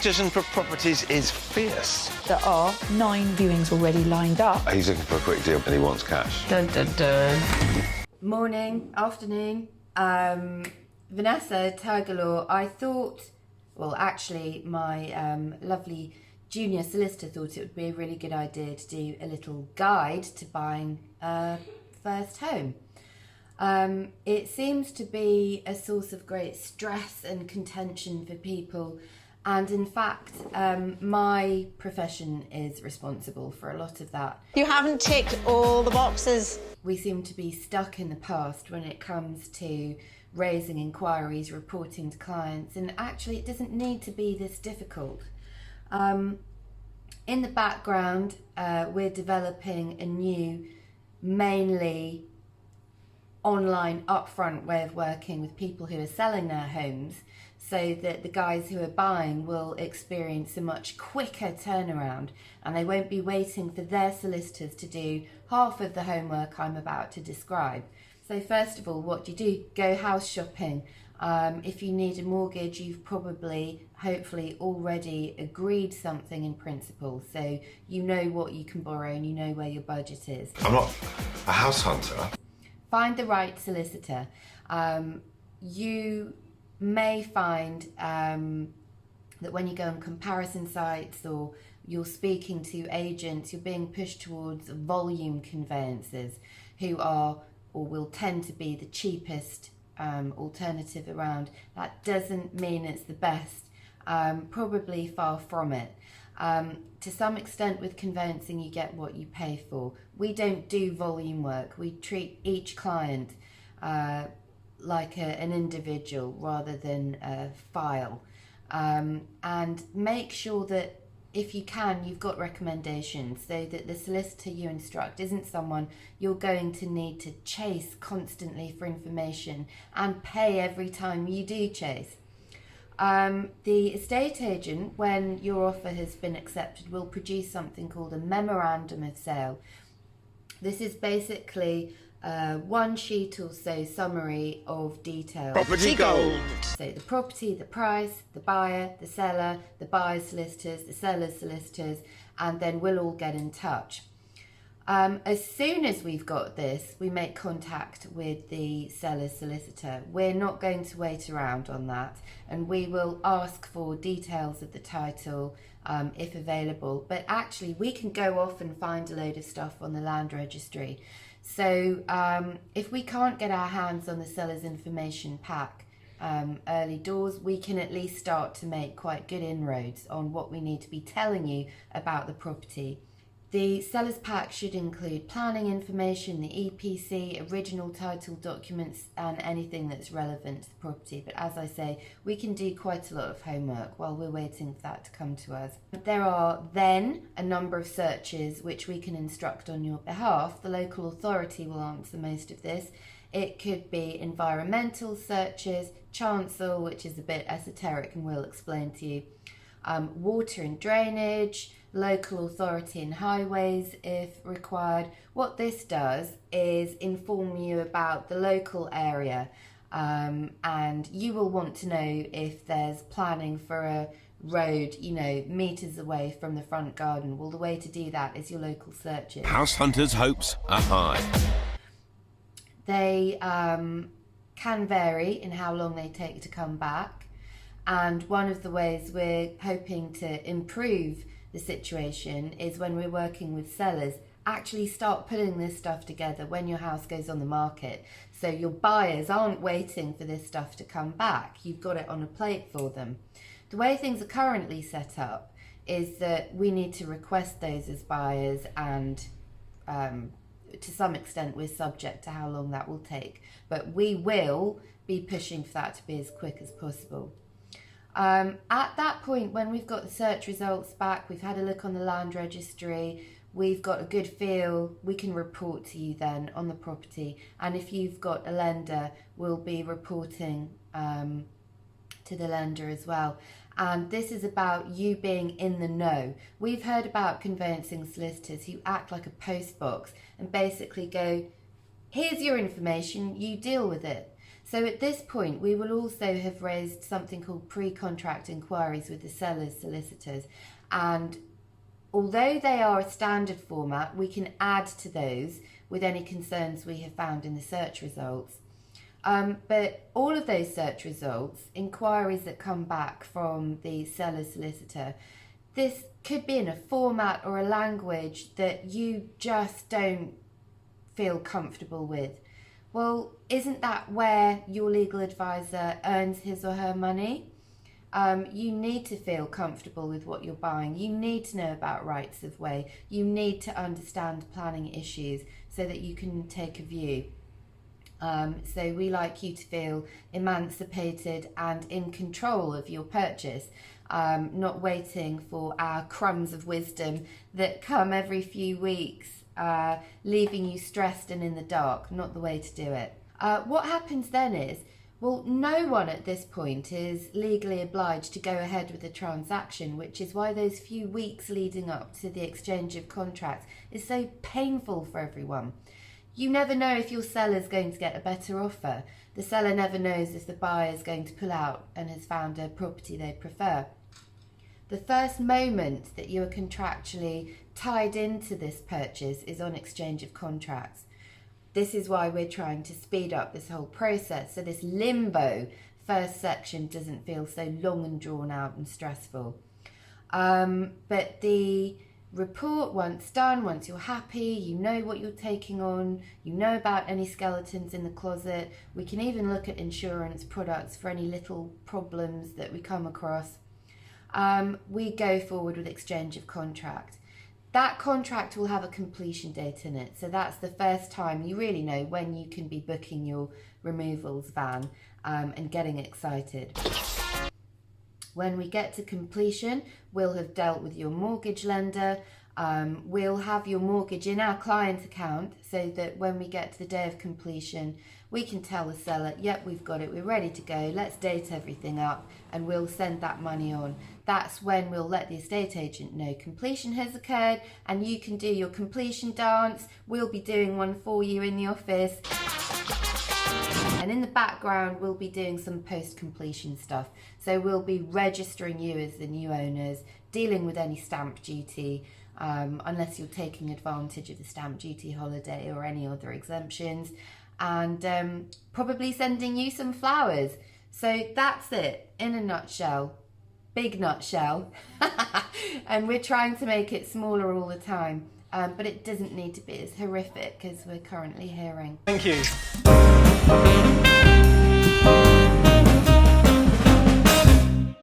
competition for properties is fierce. There are 9 viewings already lined up. He's looking for a quick deal and he wants cash. Dun, dun, dun. Morning, afternoon. Vanessa, Tiger Law. I thought, well, actually, my lovely junior solicitor thought it would be a really good idea to do a little guide to buying a first home. It seems to be a source of great stress and contention for people, and in fact my profession is responsible for a lot of that. You haven't ticked all the boxes. We seem to be stuck in the past when it comes to raising inquiries, reporting to clients, and actually it doesn't need to be this difficult. In the background, we're developing a new, mainly online upfront way of working with people who are selling their homes, so that the guys who are buying will experience a much quicker turnaround and they won't be waiting for their solicitors to do half of the homework I'm about to describe. So first of all, what do? Go house shopping. If you need a mortgage, you've probably, hopefully, already agreed something in principle, so you know what you can borrow and you know where your budget is. I'm not a house hunter. Find the right solicitor. You may find that when you go on comparison sites or you're speaking to agents, you're being pushed towards volume conveyancers who are or will tend to be the cheapest alternative around. That doesn't mean it's the best, probably far from it. To some extent with conveyancing you get what you pay for. We don't do volume work. We treat each client like an individual rather than a file. And make sure that if you can, you've got recommendations so that the solicitor you instruct isn't someone you're going to need to chase constantly for information and pay every time you do chase. The estate agent, when your offer has been accepted, will produce something called a memorandum of sale. This is basically one sheet or so summary of details. Property gold. So the property, the price, the buyer, the seller, the buyer's solicitors, the seller's solicitors, and then we'll all get in touch. As soon as we've got this, we make contact with the seller's solicitor. We're not going to wait around on that, and we will ask for details of the title if available. But actually, we can go off and find a load of stuff on the land registry. So if we can't get our hands on the seller's information pack early doors, we can at least start to make quite good inroads on what we need to be telling you about the property. The seller's pack should include planning information, the EPC, original title documents, and anything that's relevant to the property. But as I say, we can do quite a lot of homework while we're waiting for that to come to us. There are then a number of searches which we can instruct on your behalf. The local authority will answer most of this. It could be environmental searches, chancel, which is a bit esoteric and we'll explain to you, water and drainage, local authority and highways if required. What this does is inform you about the local area, and you will want to know if there's planning for a road, you know, metres away from the front garden. Well, the way to do that is your local searches. House hunters' hopes are high. They can vary in how long they take to come back, and one of the ways we're hoping to improve the situation is when we're working with sellers, actually start putting this stuff together when your house goes on the market, so your buyers aren't waiting for this stuff to come back. You've got it on a plate for them. The way things are currently set up is that we need to request those as buyers, and to some extent we're subject to how long that will take, but we will be pushing for that to be as quick as possible. At that point, when we've got the search results back, we've had a look on the land registry, we've got a good feel, we can report to you then on the property, and if you've got a lender, we'll be reporting to the lender as well. And this is about you being in the know. We've heard about conveyancing solicitors who act like a post box and basically go, here's your information, you deal with it. So at this point, we will also have raised something called pre-contract inquiries with the seller's solicitors. And although they are a standard format, we can add to those with any concerns we have found in the search results. But all of those search results, inquiries that come back from the seller's solicitor, this could be in a format or a language that you just don't feel comfortable with. Well, isn't that where your legal advisor earns his or her money? You need to feel comfortable with what you're buying. You need to know about rights of way. You need to understand planning issues so that you can take a view. So we like you to feel emancipated and in control of your purchase, not waiting for our crumbs of wisdom that come every few weeks, leaving you stressed and in the dark. Not the way to do it. What happens then is, well, no one at this point is legally obliged to go ahead with the transaction, which is why those few weeks leading up to the exchange of contracts is so painful for everyone. You never know if your seller's going to get a better offer. The seller never knows if the buyer is going to pull out and has found a property they prefer. The first moment that you are contractually tied into this purchase is on exchange of contracts. This is why we're trying to speed up this whole process, so this limbo first section doesn't feel so long and drawn out and stressful. But the report, once done, once you're happy, you know what you're taking on, you know about any skeletons in the closet, we can even look at insurance products for any little problems that we come across. We go forward with exchange of contract. That contract will have a completion date in it, so that's the first time you really know when you can be booking your removals van and getting excited. When we get to completion, we'll have dealt with your mortgage lender. We'll have your mortgage in our client account so that when we get to the day of completion, we can tell the seller, yep, we've got it, we're ready to go, let's date everything up, and we'll send that money on. That's when we'll let the estate agent know completion has occurred and you can do your completion dance. We'll be doing one for you in the office. And in the background, we'll be doing some post-completion stuff. So we'll be registering you as the new owners, dealing with any stamp duty, unless you're taking advantage of the stamp duty holiday or any other exemptions, and probably sending you some flowers. So that's it in a nutshell. Big nutshell. And we're trying to make it smaller all the time, but it doesn't need to be as horrific as we're currently hearing. Thank you.